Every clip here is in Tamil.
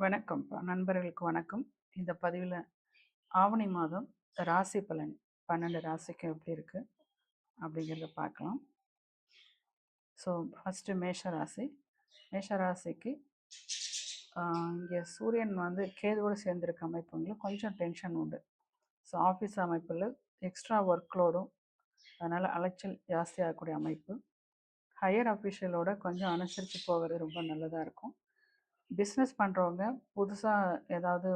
வணக்கம்ப்பா. நண்பர்களுக்கு வணக்கம். இந்த பதிவில் ஆவணி மாதம் ராசி பலன் 12 ராசிக்கு எப்படி இருக்கு அப்படிங்கிறத பார்க்கலாம். ஸோ ஃபஸ்ட்டு மேஷ ராசி. மேஷ ராசிக்கு இங்கே சூரியன் கேதுவோடு சேர்ந்திருக்க அமைப்புங்களில் கொஞ்சம் டென்ஷன் உண்டு. ஸோ ஆஃபீஸ் அமைப்பில் எக்ஸ்ட்ரா ஒர்க் லோடும், அதனால் அலைச்சல் ஜாஸ்தியாகக்கூடிய அமைப்பு. ஹையர் அஃபிஷியலோட கொஞ்சம் அனுசரித்து போகிறது ரொம்ப நல்லதாக இருக்கும். பிஸ்னஸ் பண்ணுறவங்க புதுசாக ஏதாவது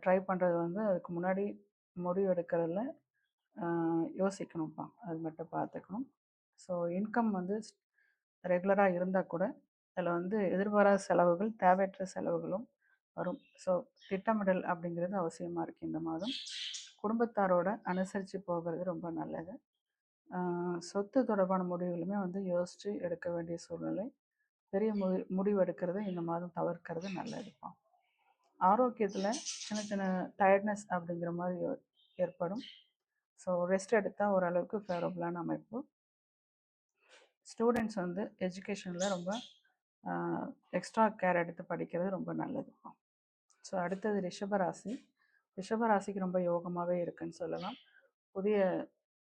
ட்ரை பண்ணுறது அதுக்கு முன்னாடி முடிவு எடுக்கிறதுல யோசிக்கணும்ப்பா. அது மட்டும் பார்த்துக்கணும். ஸோ இன்கம் ரெகுலராக இருந்தால் கூட அதில் எதிர்பாராத செலவுகள், தேவையற்ற செலவுகளும் வரும். ஸோ திட்டமிடல் அப்படிங்கிறது அவசியமாக இருக்குது இந்த மாதம். குடும்பத்தாரோட அனுசரித்து போகிறது ரொம்ப நல்லது. சொத்து தொடர்பான முடிவுகளுமே யோசித்து எடுக்க வேண்டிய சூழ்நிலை. பெரிய முடிவு எடுக்கிறது இந்த மாதம் தவிர்க்கிறது நல்லதுப்பா. ஆரோக்கியத்தில் சின்ன சின்ன டயர்ட்னஸ் அப்படிங்கிற மாதிரி ஏற்படும். ஸோ ரெஸ்ட் எடுத்தால் ஓரளவுக்கு ஃபேவரபுளான அமைப்பு. ஸ்டூடெண்ட்ஸ் எஜுகேஷனில் ரொம்ப எக்ஸ்ட்ரா கேர் எடுத்து படிக்கிறது ரொம்ப நல்லதுப்பா. ஸோ அடுத்தது ரிஷபராசி. ரிஷபராசிக்கு ரொம்ப யோகமாகவே இருக்குதுன்னு சொல்லலாம். புதிய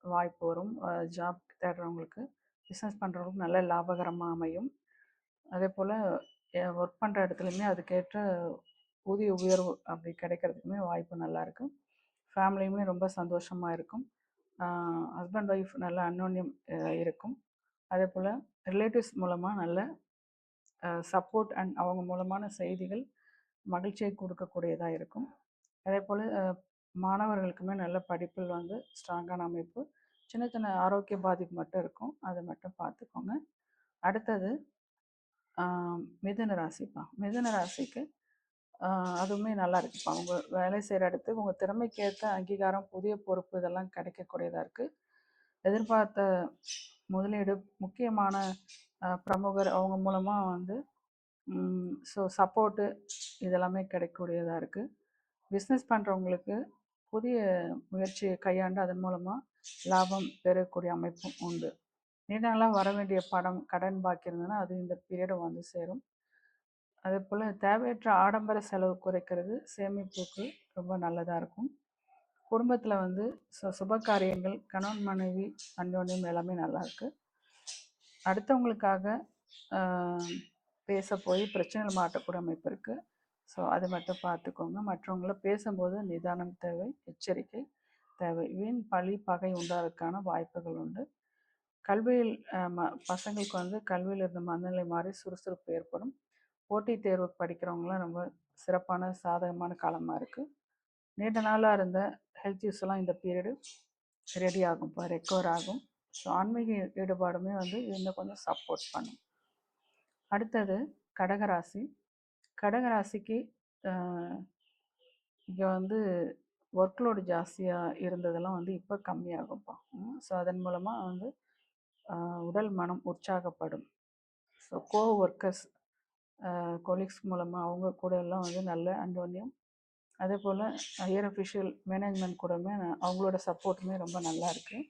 வாய்ப்பு வரும். ஜாப் தேடுறவங்களுக்கு, பிஸ்னஸ் பண்ணுறவங்களுக்கு நல்ல லாபகரமாக அமையும். அதே போல் ஒர்க் பண்ணுற இடத்துலையுமே அதுக்கேற்ற ஊதிய உயர்வு அப்படி கிடைக்கிறதுக்குமே வாய்ப்பு நல்லாயிருக்கு. ஃபேமிலியுமே ரொம்ப சந்தோஷமாக இருக்கும். ஹஸ்பண்ட் ஒய்ஃப் நல்ல அந்யோன்யம் இருக்கும். அதே போல் ரிலேட்டிவ்ஸ் மூலமாக நல்ல சப்போர்ட் அண்ட் அவங்க மூலமான செய்திகள் மகிழ்ச்சியை கொடுக்கக்கூடியதாக இருக்கும். அதே போல் மாணவர்களுக்குமே நல்ல படிப்பில் ஸ்ட்ராங்கான அமைப்பு. சின்ன சின்ன ஆரோக்கிய பாதிப்பு மட்டும் இருக்கும், அதை மட்டும் பார்த்துக்கோங்க. அடுத்தது மிதுன ராசிப்பா. மிதுன ராசிக்கு அதுவுமே நல்லா இருக்குப்பா. அவங்க வேலை செய்கிற இடத்துக்கு உங்கள் திறமைக்கேற்ற அங்கீகாரம், புதிய பொறுப்பு இதெல்லாம் கிடைக்கக்கூடியதாக இருக்குது. எதிர்பார்த்த முதலீடு, முக்கியமான பிரமுகர் அவங்க மூலமாக ஸோ சப்போர்ட்டு இதெல்லாமே கிடைக்கக்கூடியதாக இருக்குது. பிஸ்னஸ் பண்ணுறவங்களுக்கு புதிய முயற்சியை கையாண்டு அதன் மூலமாக லாபம் பெறக்கூடிய அமைப்பும் உண்டு. நீண்ட நாளாக வர வேண்டிய பணம், கடன் பாக்கி இருந்ததுன்னா அது இந்த பீரியடு சேரும். அதே போல் தேவையற்ற ஆடம்பர செலவு குறைக்கிறது சேமிப்புக்கு ரொம்ப நல்லதாக இருக்கும். குடும்பத்தில் சுப காரியங்கள், கணவன் மனைவி அந்யோன்யம் எல்லாமே நல்லாயிருக்கு. அடுத்தவங்களுக்காக பேச போய் பிரச்சனைகள் மாட்டக்கூடிய அமைப்பு இருக்குது. ஸோ அதை மட்டும் பார்த்துக்கோங்க. மற்றவங்கள பேசும்போது நிதானம் தேவை, எச்சரிக்கை தேவை. வீண் பழி பகை உண்டாவதற்கான வாய்ப்புகள் உண்டு. கல்வியில் பசங்களுக்கு கல்வியில் இருந்த மனநிலை மாறி சுறுசுறுப்பு ஏற்படும். போட்டித் தேர்வு படிக்கிறவங்களாம் ரொம்ப சிறப்பான சாதகமான காலமாக இருக்குது. நீண்ட நாளாக இருந்த ஹெல்த் இஷ்யூஸ்லாம் இந்த பீரியடு ரெடி ஆகும், இப்போ ரெக்கவர் ஆகும். ஸோ ஆன்மீக ஈடுபாடுமே இன்னும் கொஞ்சம் சப்போர்ட் பண்ணும். அடுத்தது கடகராசி. கடகராசிக்கு இங்கே ஒர்க்லோடு ஜாஸ்தியாக இருந்ததெல்லாம் இப்போ கம்மியாகும்ப்பா. ஸோ அதன் மூலமாக உடல் மனம் உற்சாகப்படும். ஸோ ஒர்க்கர்ஸ் கொலீக்ஸ் மூலமாக அவங்க கூட எல்லாம் நல்ல அந்யோன்யம். அதே போல் ஹையர் அஃபிஷியல் மேனேஜ்மெண்ட் கூடமே அவங்களோட சப்போர்ட்டுமே ரொம்ப நல்லா இருக்குது.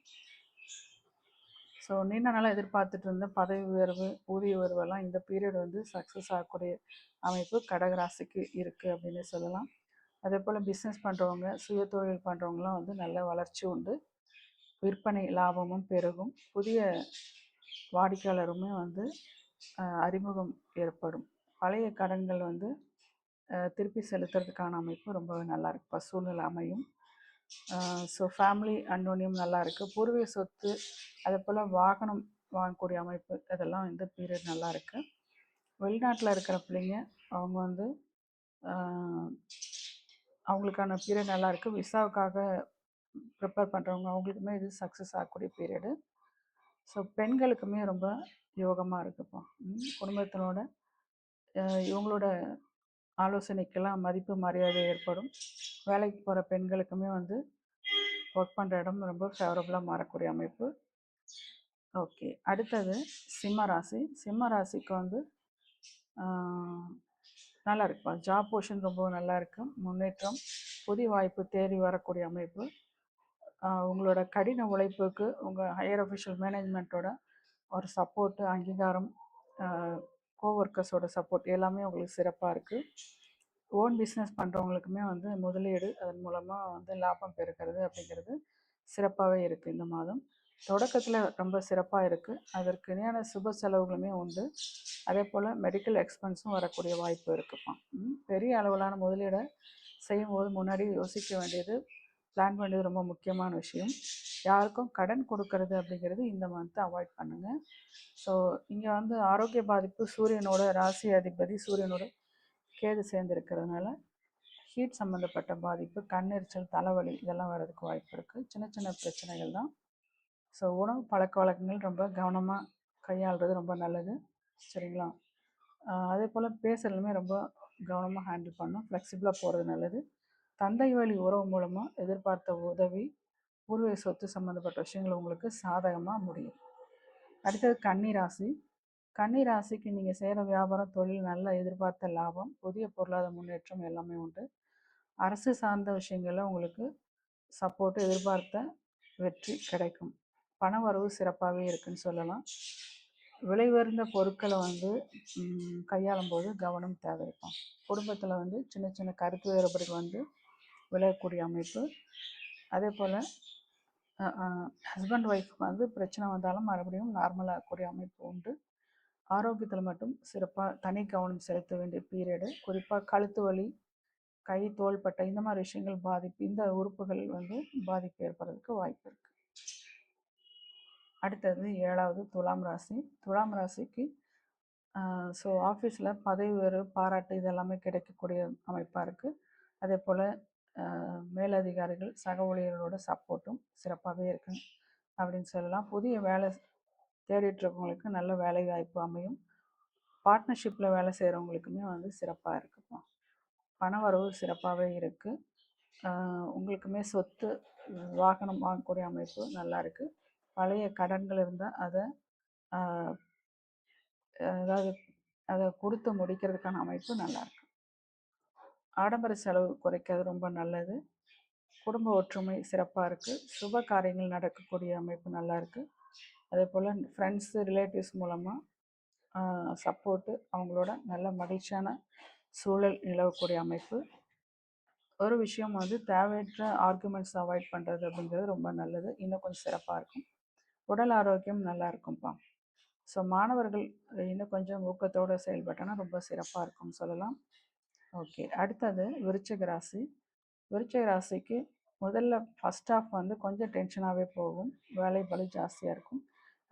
ஸோ நீண்ட நாளாக எதிர்பார்த்துட்டு இருந்த பதவி உயர்வு, ஊதிய உயர்வெல்லாம் இந்த பீரியட் சக்ஸஸ் ஆகக்கூடிய அமைப்பு கடகராசிக்கு இருக்குது அப்படின்னு சொல்லலாம். அதே போல் பிஸ்னஸ் பண்ணுறவங்க, சுய தொழில் பண்ணுறவங்களாம் நல்ல வளர்ச்சி உண்டு. விற்பனை லாபமும் பெருகும். புதிய வாடிக்கையாளருமே அறிமுகம் ஏற்படும். பழைய கடன்கள் திருப்பி செலுத்துறதுக்கான அமைப்பு ரொம்ப நல்லா இருக்குப்பா. சூழ்நிலை அமையும். ஸோ ஃபேமிலி அந்யோன்யம் நல்லா இருக்குது. பூர்வீக சொத்து, அதே போல் வாகனம் வாங்கக்கூடிய அமைப்பு இதெல்லாம் இந்த பீரியட் நல்லா இருக்குது. வெளிநாட்டில் இருக்கிற பிள்ளைங்க அவங்க அவங்களுக்கான பீரியட் நல்லா இருக்குது. விசாவுக்காக ப்ரிப்பேர் பண்ணுறவங்க அவங்களுக்குமே இது சக்ஸஸ் ஆகக்கூடிய பீரியடு. ஸோ பெண்களுக்குமே ரொம்ப யோகமாக இருக்குப்பா. குடும்பத்தினோட இவங்களோட ஆலோசனைக்கெல்லாம் மதிப்பு மரியாதை ஏற்படும். வேலைக்கு போகிற பெண்களுக்குமே ஒர்க் பண்ணுற இடம் ரொம்ப ஃபேவரபுளாக மாறக்கூடிய அமைப்பு. ஓகே, அடுத்தது சிம்ம ராசி. சிம்ம ராசிக்கு நல்லா இருக்குப்பா. ஜாப் போர்ஷன் ரொம்ப நல்லா இருக்குது. முன்னேற்றம், புதிய வாய்ப்பு தேடி வரக்கூடிய அமைப்பு. உங்களோட கடின உழைப்புக்கு உங்கள் ஹையர் அஃபிஷியல் மேனேஜ்மெண்ட்டோட ஒரு சப்போர்ட்டு, அங்கீகாரம், கோவொர்க்கர்ஸோட சப்போர்ட் எல்லாமே உங்களுக்கு சிறப்பாக இருக்குது. ஓன் பிஸ்னஸ் பண்ணுறவங்களுக்குமே வந்து முதலீடு அதன் மூலமாக வந்து லாபம் பெருக்கிறது அப்படிங்கிறது சிறப்பாகவே இருக்குது இந்த மாதம். தொடக்கத்தில் ரொம்ப சிறப்பாக இருக்குது. அதற்கு இணையான சுப செலவுகளுமே உண்டு. அதே போல் மெடிக்கல் எக்ஸ்பென்ஸும் வரக்கூடிய வாய்ப்பு இருக்குப்பா. பெரிய அளவிலான முதலீடை செய்யும்போது முன்னாடி யோசிக்க வேண்டியது, பிளான் வேண்டியது ரொம்ப முக்கியமான விஷயம். யாருக்கும் கடன் கொடுக்கறது அப்படிங்கிறது இந்த மந்த்து அவாய்ட் பண்ணுங்கள். ஸோ இங்கே வந்து ஆரோக்கிய பாதிப்பு சூரியனோட ராசி அதிபதி சூரியனோட கேது சேர்ந்துருக்கிறதுனால ஹீட் சம்மந்தப்பட்ட பாதிப்பு, கண்ணெரிச்சல், தலைவலி இதெல்லாம் வர்றதுக்கு வாய்ப்பு இருக்குது. சின்ன சின்ன பிரச்சனைகள் தான். ஸோ உணவு பழக்க வழக்கங்கள் ரொம்ப கவனமாக கையாளுறது ரொம்ப நல்லது. சரிங்களா? அதே போல் பேசுகிறதுமே ரொம்ப கவனமாக ஹேண்டில் பண்ணணும். ஃப்ளெக்சிபிளாக போகிறது நல்லது. தந்தை வழி உறவு மூலமாக எதிர்பார்த்த உதவி, பூர்வீக சொத்து சம்மந்தப்பட்ட விஷயங்கள் உங்களுக்கு சாதகமாக முடியும். அடுத்தது கன்னி ராசி. கன்னி ராசிக்கு நீங்கள் செய்கிற வியாபாரம், தொழில், நல்ல எதிர்பார்த்த லாபம், புதிய பொருளாதார முன்னேற்றம் எல்லாமே உண்டு. அரசு சார்ந்த விஷயங்களில் உங்களுக்கு சப்போர்ட்டு, எதிர்பார்த்த வெற்றி கிடைக்கும். பண வரவு சிறப்பாகவே இருக்குன்னு சொல்லலாம். விலை உயர்ந்த பொருட்களை வந்து கையாளும் போது கவனம் தேவைப்படும். குடும்பத்தில் வந்து சின்ன சின்ன கருத்து வேறுபாடுகள் வந்து விளையக்கூடிய அமைப்பு. அதே போல் ஹஸ்பண்ட் ஒய்ஃப்க்கு வந்து பிரச்சனை வந்தாலும் மறுபடியும் நார்மலாக ஆகக்கூடிய அமைப்பு உண்டு. ஆரோக்கியத்தில் மட்டும் சிறப்பாக தனி கவனம் செலுத்த வேண்டிய பீரியடு. குறிப்பாக கழுத்து வலி, கை, தோள்பட்டை இந்த மாதிரி விஷயங்கள் பாதிப்பு, இந்த உறுப்புகள் வந்து பாதிப்பு ஏற்படுறதுக்கு வாய்ப்பு இருக்குது. அடுத்தது 7வது துலாம் ராசி. துலாம் ராசிக்கு ஸோ ஆஃபீஸில் பதவி உயர்வு, பாராட்டு இதெல்லாமே கிடைக்கக்கூடிய அமைப்பாக இருக்குது. அதே போல் மேலதிகாரிகள், சக ஊழியர்களோட சப்போர்ட்டும் சிறப்பாகவே இருக்குன்னு அப்படின்னு சொல்லலாம். புதிய வேலை தேடிட்டுருக்கவங்களுக்கு நல்ல வேலை வாய்ப்பு அமையும். பார்ட்னர்ஷிப்பில் வேலை செய்கிறவங்களுக்குமே வந்து சிறப்பாக இருக்குப்பா. பண வரவு சிறப்பாகவே இருக்குது. உங்களுக்குமே சொத்து, வாகனம் வாங்கக்கூடிய அமைப்பு நல்லா இருக்குது. பழைய கடன்கள் இருந்தால் அதை கொடுத்து முடிக்கிறதுக்கான அமைப்பு நல்லாயிருக்கு. ஆடம்பர செலவு குறைக்கிறது ரொம்ப நல்லது. குடும்ப ஒற்றுமை சிறப்பாக இருக்குது. சுப காரியங்கள் நடக்கக்கூடிய அமைப்பு நல்லா இருக்குது. அதே போல் ஃப்ரெண்ட்ஸு, ரிலேட்டிவ்ஸ் மூலமாக சப்போர்ட்டு, அவங்களோட நல்ல மகிழ்ச்சியான சூழல் நிலவக்கூடிய அமைப்பு. ஒரு விஷயம் வந்து தேவையற்ற ஆர்குமெண்ட்ஸ் அவாய்ட் பண்ணுறது அப்படிங்கிறது ரொம்ப நல்லது. இன்னும் கொஞ்சம் சிறப்பாக இருக்கும். உடல் ஆரோக்கியம் நல்லா இருக்கும்ப்பா. ஸோ மாணவர்கள் இன்னும் கொஞ்சம் ஊக்கத்தோடு செயல்பட்டோன்னா ரொம்ப சிறப்பாக இருக்கும்னு சொல்லலாம். ஓகே, அடுத்தது விருச்சிக ராசி. விருச்சிக ராசிக்கு முதல்ல ஃபஸ்ட் ஹாஃப் வந்து கொஞ்சம் டென்ஷனாகவே போகும். வேலை பளு ஜாஸ்தியாக இருக்கும்.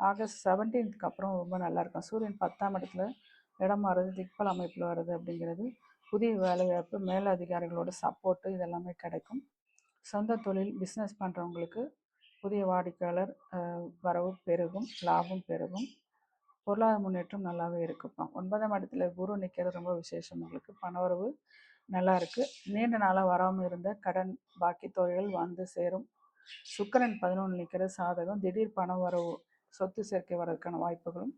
ஆகஸ்ட் 17க்கு அப்புறம் ரொம்ப நல்லாயிருக்கும். சூரியன் 10ஆம் இடத்துல இடம் மாறுறது, திக்பல அமைப்பில் வர்றது அப்படிங்கிறது புதிய வேலைவாய்ப்பு, மேல் அதிகாரிகளோட சப்போர்ட்டு இதெல்லாமே கிடைக்கும். சொந்த தொழில், பிஸ்னஸ் பண்ணுறவங்களுக்கு புதிய வாடிக்கையாளர் வரவு பெருகும், லாபம் பெருகும். பொருளாதார முன்னேற்றம் நல்லாவே இருக்குப்பா. 9ஆம் இடத்துல குரு நிற்கிறது ரொம்ப விசேஷம். உங்களுக்கு பணவரவு நல்லா இருக்குது. நீண்ட நாளாக வராமல் இருந்த கடன், பாக்கி தொகைகள் வந்து சேரும். சுக்கிரன் 11 நிற்கிறது சாதகம். திடீர் பண வரவு, சொத்து சேர்க்கை வர்றதுக்கான வாய்ப்புகளும்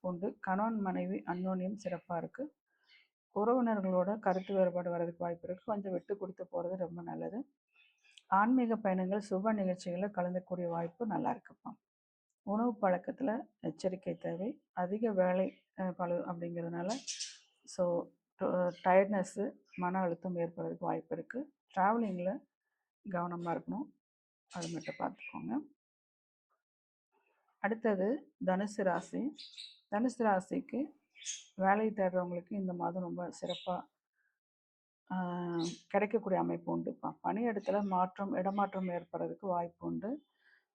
உண்டு. கணவன் மனைவி அந்யோன்யம் சிறப்பாக இருக்குது. உறவினர்களோட கருத்து வேறுபாடு வர்றதுக்கு வாய்ப்பு இருக்குது. கொஞ்சம் விட்டு கொடுத்து போகிறது ரொம்ப நல்லது. ஆன்மீக பயணங்கள், சுப நிகழ்ச்சிகளில் கலந்துக்கூடிய வாய்ப்பு நல்லா இருக்குப்பா. உணவு பழக்கத்தில் எச்சரிக்கை தேவை. அதிக வேலை பளு அப்படிங்கிறதுனால ஸோ டயர்ட்னஸ்ஸு, மன அழுத்தம் ஏற்படுறதுக்கு வாய்ப்பு இருக்குது. ட்ராவலிங்கில் கவனமாக இருக்கணும். அது மட்டும் பார்த்துக்கோங்க. அடுத்தது தனுசு ராசி. தனுசு ராசிக்கு வேலை தேடுறவங்களுக்கு இந்த மாதம் ரொம்ப சிறப்பாக கிடைக்கக்கூடிய அமைப்பு உண்டுப்பா. பணியிடத்தில் மாற்றம், இடமாற்றம் ஏற்படுறதுக்கு வாய்ப்பு உண்டு.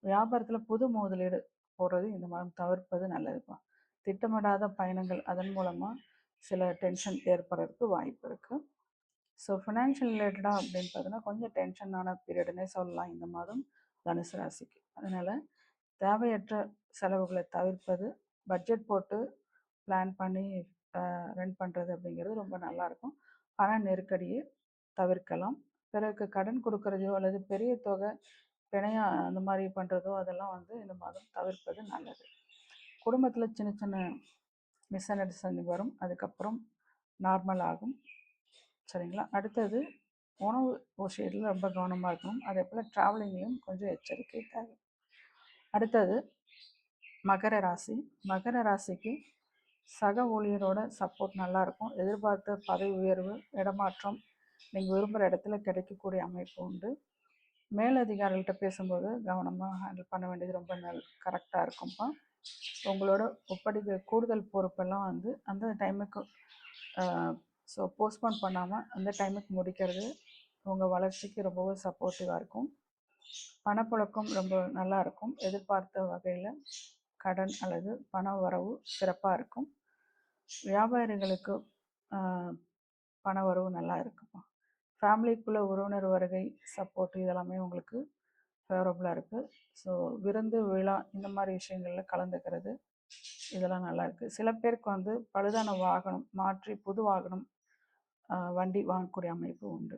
வியாபாரத்தில் புது முதலீடு போடுறது இந்த மாதம் தவிர்ப்பது நல்லதுப்பா. திட்டமிடாத பயணங்கள், அதன் மூலமாக சில டென்ஷன் ஏற்படுறதுக்கு வாய்ப்பு இருக்குது. ஸோ ஃபினான்ஷியல் ரிலேட்டடாக அப்படின்னு பார்த்தீங்கன்னா கொஞ்சம் டென்ஷனான பீரியடுன்னே சொல்லலாம் இந்த மாதம் தனுசு ராசிக்கு. அதனால் தேவையற்ற செலவுகளை தவிர்ப்பது, பட்ஜெட் போட்டு பிளான் பண்ணி ரன் பண்ணுறது அப்படிங்கிறது ரொம்ப நல்லாயிருக்கும். பண நெருக்கடியை தவிர்க்கலாம். பிறகு கடன் கொடுக்குறதோ அல்லது பெரிய தொகை பிணையாக அந்த மாதிரி பண்ணுறதோ அதெல்லாம் வந்து இந்த மாதம் தவிர்ப்பது நல்லது. குடும்பத்தில் சின்ன சின்ன மிஸ் அண்டர்ஸ்டாண்டிங் வரும், அதுக்கப்புறம் நார்மல் ஆகும். சரிங்களா? அடுத்தது உணவு விஷயத்தில் ரொம்ப கவனமாக இருக்கணும். அதே போல் ட்ராவலிங்லேயும் கொஞ்சம் எச்சரிக்கை தேவை. அடுத்தது மகர ராசி. மகர ராசிக்கு சக ஊழியரோட சப்போர்ட் நல்லாயிருக்கும். எதிர்பார்த்த பதவி உயர்வு, இடமாற்றம் நீங்கள் விரும்புகிற இடத்துல கிடைக்கக்கூடிய அமைப்பு உண்டு. மேலதிகாரிகள்கிட்ட பேசும்போது கவனமாக ஹேண்டில் பண்ண வேண்டியது ரொம்ப கரெக்டாக இருக்கும்ப்பா. உங்களோட ஒப்படைக்க கூடுதல் பொறுப்பெல்லாம் வந்து அந்த டைமுக்கு ஸோ போஸ்ட்போன் பண்ணாமல் அந்த டைமுக்கு முடிக்கிறது உங்கள் வளர்ச்சிக்கு ரொம்பவே சப்போர்ட்டிவாக இருக்கும். பணப்புழக்கம் ரொம்ப நல்லா இருக்கும். எதிர்பார்த்த வகையில் கடன் அல்லது பண வரவு சிறப்பாக இருக்கும். வியாபாரிகளுக்கு பண வரவு நல்லா இருக்குப்பா. ஃபேமிலிக்குள்ளே உறவினர் வருகை சப்போர்ட் இதெல்லாமே உங்களுக்கு ஃபேவரபுளாக இருக்குது. ஸோ விருந்து விழா இந்த மாதிரி விஷயங்களில் கலந்துக்கிறது இதெல்லாம் நல்லாயிருக்கு. சில பேருக்கு வந்து பழுதான வாகனம் மாற்றி புது வாகனம் வண்டி வாங்கக்கூடிய அமைப்பு உண்டு.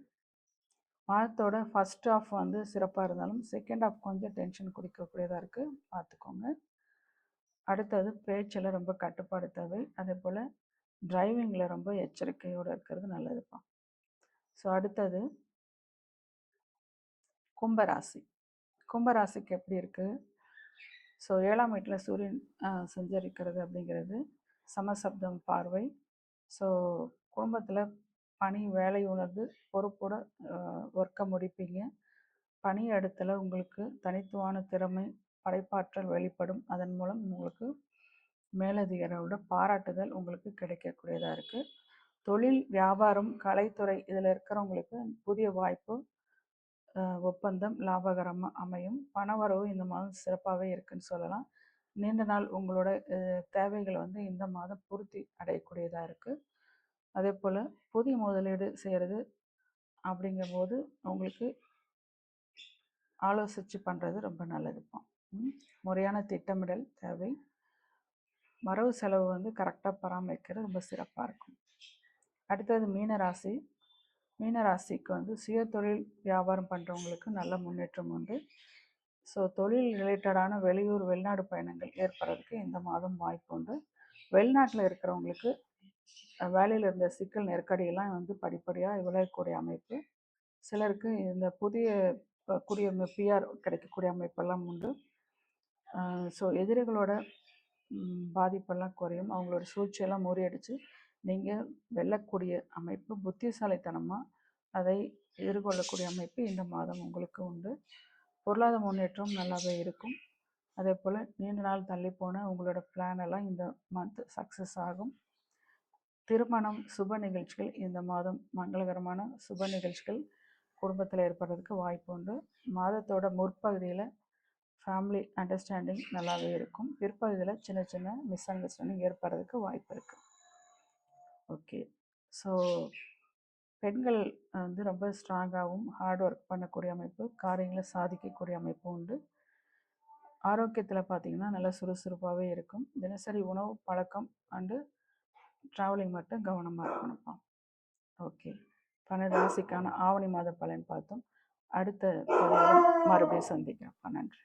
மாதத்தோட ஃபஸ்ட் ஆஃப் வந்து சிறப்பாக இருந்தாலும் செகண்ட் ஆஃப் கொஞ்சம் டென்ஷன் குடிக்கக்கூடியதாக இருக்குது, பார்த்துக்கோங்க. அடுத்தது பேச்சில் ரொம்ப கட்டுப்பாடு தேவை. அதே போல் டிரைவிங்கில் ரொம்ப எச்சரிக்கையோடு இருக்கிறது நல்லதுப்பா. ஸோ அடுத்தது கும்பராசி. கும்பராசிக்கு எப்படி இருக்குது? ஸோ 7ஆம் வீட்டில் சூரியன் சஞ்சரிக்கிறது அப்படிங்கிறது சமசப்தம் பார்வை. ஸோ குடும்பத்தில் பணி வேலை உணர்ந்து பொறுப்போட ஒர்க்கை முடிப்பீங்க. பணி இடத்துல உங்களுக்கு தனித்துவமான திறமை படைப்பாற்றல் வெளிப்படும். அதன் மூலம் உங்களுக்கு மேலதிகாரியோட பாராட்டுதல் உங்களுக்கு கிடைக்கக்கூடியதாக இருக்குது. தொழில் வியாபாரம் கலைத்துறை இதில் இருக்கிறவங்களுக்கு புதிய வாய்ப்பு ஒப்பந்தம் லாபகரமாக அமையும். பணவரவு இந்த மாதம் சிறப்பாகவே இருக்குன்னு சொல்லலாம். நீண்ட நாள் உங்களோட தேவைகளை வந்து இந்த மாதம் பூர்த்தி அடையக்கூடியதாக இருக்குது. அதே போல் புதிய முதலீடு செய்கிறது அப்படிங்கும்போது உங்களுக்கு ஆலோசித்து பண்ணுறது ரொம்ப நல்லதுப்பா. முறையான திட்டமிடல் தேவை. வரவு செலவு வந்து கரெக்டாக பராமரிக்கிறது ரொம்ப சிறப்பாக இருக்கும். அடுத்தது மீனராசி. மீனராசிக்கு வந்து சுய தொழில் வியாபாரம் பண்ணுறவங்களுக்கு நல்ல முன்னேற்றம் உண்டு. ஸோ தொழில் ரிலேட்டடான வெளியூர் வெளிநாடு பயணங்கள் ஏற்படுறதுக்கு இந்த மாதம் வாய்ப்பு உண்டு. வெளிநாட்டில் இருக்கிறவங்களுக்கு வேலையில் இருந்த சிக்கல் நெருக்கடியெல்லாம் வந்து படிப்படியாக விளையக்கூடிய அமைப்பு. சிலருக்கு இந்த புதிய குடியுரிமை பிஆர் கிடைக்கக்கூடிய அமைப்பெல்லாம் உண்டு. ஸோ எதிரிகளோட பாதிப்பெல்லாம் குறையும். அவங்களோட சூழ்ச்சியெல்லாம் முறியடித்து நீங்கள் வெல்லக்கூடிய அமைப்பு, புத்திசாலித்தனமாக அதை எதிர்கொள்ளக்கூடிய அமைப்பு இந்த மாதம் உங்களுக்கு உண்டு. பொருளாதார முன்னேற்றம் நல்லாவே இருக்கும். அதே போல் நீண்ட நாள் தள்ளி போன உங்களோட பிளான் எல்லாம் இந்த மந்த் சக்ஸஸ் ஆகும். திருமணம் சுப நிகழ்ச்சிகள் இந்த மாதம் மங்களகரமான சுப நிகழ்ச்சிகள் குடும்பத்தில் ஏற்படுறதுக்கு வாய்ப்பு உண்டு. மாதத்தோட முற்பகுதியில் ஃபேமிலி அண்டர்ஸ்டாண்டிங் நல்லாவே இருக்கும். பிற்பகுதியில் சின்ன சின்ன மிஸ் அண்டர்ஸ்டாண்டிங் ஏற்படுறதுக்கு வாய்ப்பு இருக்குது. ஓகே. ஸோ பெண்கள் வந்து ரொம்ப ஸ்ட்ராங்காகவும் ஹார்ட் ஒர்க் பண்ணக்கூடிய அமைப்பு, காரியங்களை சாதிக்கக்கூடிய அமைப்பு உண்டு. ஆரோக்கியத்தில் பார்த்திங்கன்னா நல்லா சுறுசுறுப்பாகவே இருக்கும். தினசரி உணவு பழக்கம் அண்டு ட்ராவலிங் மட்டும் கவனமாக இருக்கணும்ப்பா. ஓகே. 12 ராசிக்கான ஆவணி மாத பலன் பார்த்தோம். அடுத்த பதிவில் மறுபடியும் சந்திக்கிறோம்ப்பா. நன்றி.